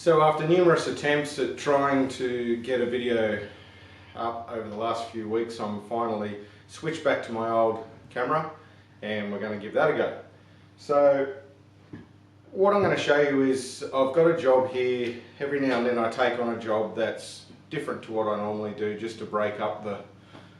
So after numerous attempts at trying to get a video up over the last few weeks, I'm finally switched back to my old camera and we're going to give that a go. So what I'm going to show you is I've got a job here. Every now and then I take on a job that's different to what I normally do, just to break up the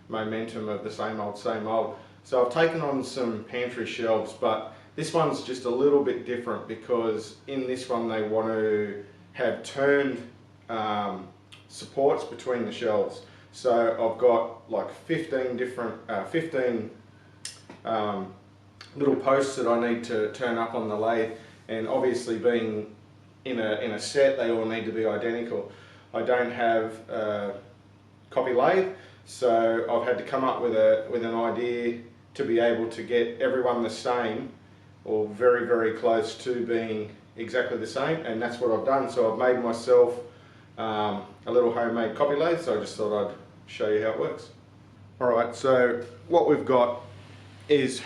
momentum of the same old, same old. So I've taken on some pantry shelves, but this one's just a little bit different because in this one they want to have turned supports between the shelves. So I've got like 15 different, 15 little posts that I need to turn up on the lathe, and obviously being in a set, they all need to be identical. I don't have a copy lathe, so I've had to come up with an idea to be able to get everyone the same, or very, very close to being exactly the same, and that's what I've done. So I've made myself a little homemade copy lathe, so I just thought I'd show you how it works. Alright, so what we've got is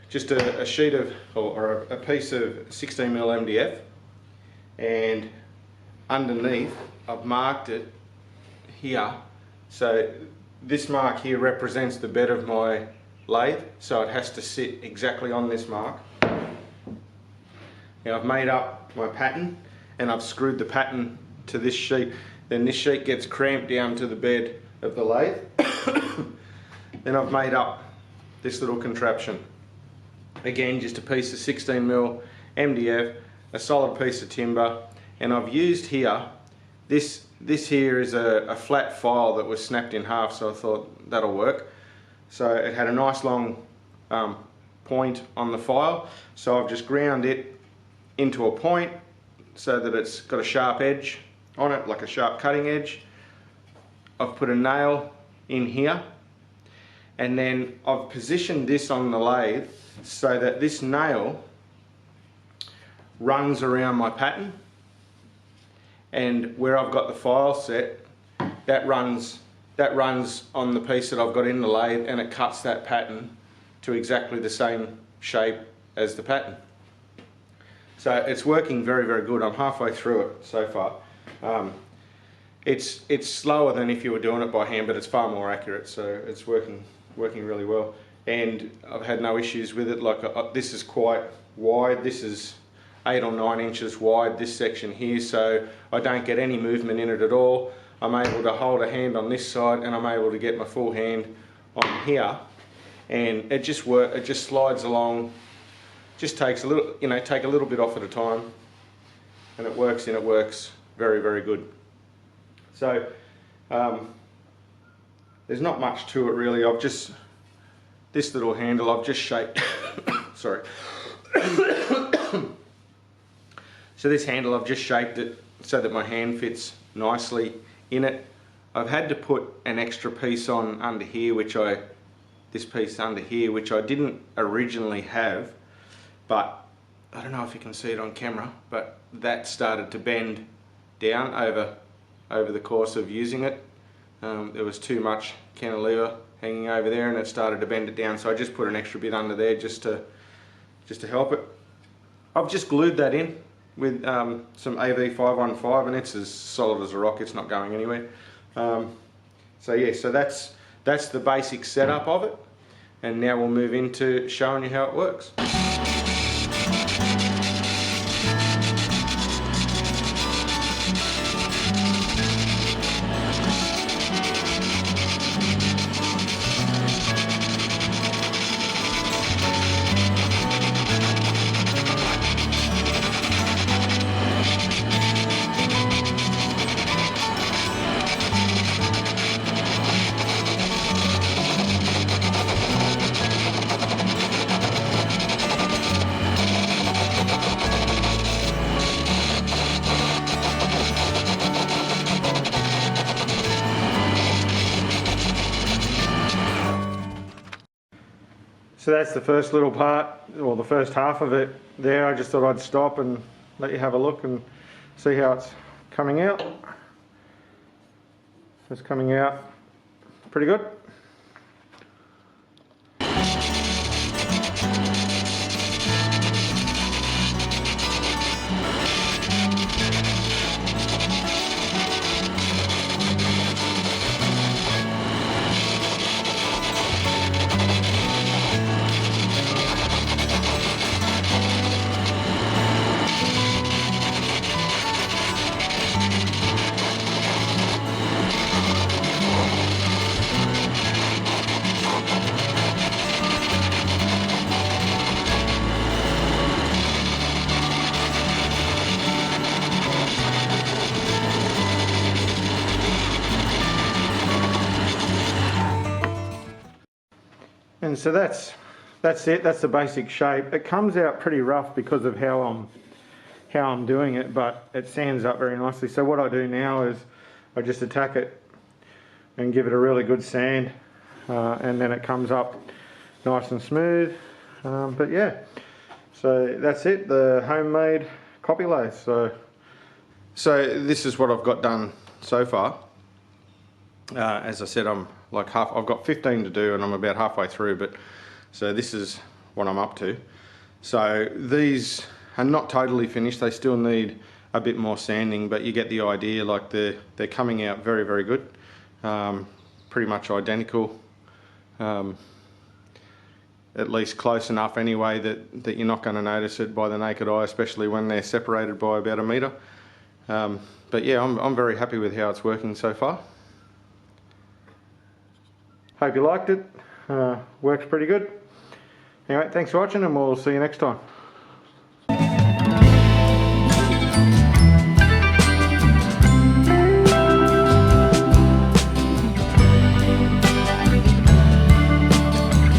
just a sheet of, or a piece of 16mm MDF, and underneath I've marked it here. So this mark here represents the bed of my lathe, so it has to sit exactly on this mark. Now I've made up my pattern and I've screwed the pattern to this sheet. Then this sheet gets clamped down to the bed of the lathe. Then I've made up this little contraption. Again, just a piece of 16mm MDF, a solid piece of timber, and I've used here, this here is a flat file that was snapped in half, so I thought that'll work. So it had a nice long point on the file, so I've just ground it into a point so that it's got a sharp edge on it, like a sharp cutting edge. I've put a nail in here, and then I've positioned this on the lathe so that this nail runs around my pattern, and where I've got the file set, that runs on the piece that I've got in the lathe, and it cuts that pattern to exactly the same shape as the pattern. So it's working very, very good. I'm halfway through it so far. It's slower than if you were doing it by hand, but it's far more accurate, so it's working really well. And I've had no issues with it. Like this is quite wide. This is 8 or 9 inches wide, this section here, so I don't get any movement in it at all. I'm able to hold a hand on this side, and I'm able to get my full hand on here, and it just works. It just slides along. Just takes a little, take a little bit off at a time, and it works, and it works very, very good. So there's not much to it really. I've just, this little handle I've just shaped sorry. So this handle, I've just shaped it so that my hand fits nicely in it. I've had to put an extra piece on under here, this piece under here, which I didn't originally have, but I don't know if you can see it on camera, but that started to bend down over the course of using it. There was too much cantilever hanging over there, and it started to bend it down, so I just put an extra bit under there just to help it. I've just glued that in with some AV515, and it's as solid as a rock. It's not going anywhere. So yeah, so that's the basic setup of it, and now we'll move into showing you how it works. So that's the first little part, or the first half of it there. I just thought I'd stop and let you have a look and see how it's coming out. It's coming out pretty good. And so that's it. That's the basic shape. It comes out pretty rough because of how I'm doing it, but it sands up very nicely. So what I do now is I just attack it and give it a really good sand, and then it comes up nice and smooth. But yeah, so that's it, the homemade copy lathe. So this is what I've got done so far. As I said, I've got 15 to do and I'm about halfway through, but so this is what I'm up to. So these are not totally finished, they still need a bit more sanding, but you get the idea. Like they're coming out very, very good. Pretty much identical, at least close enough anyway that you're not going to notice it by the naked eye, especially when they're separated by about a metre. But yeah, I'm very happy with how it's working so far. Hope you liked it. Works pretty good. Anyway, thanks for watching and we'll see you next time.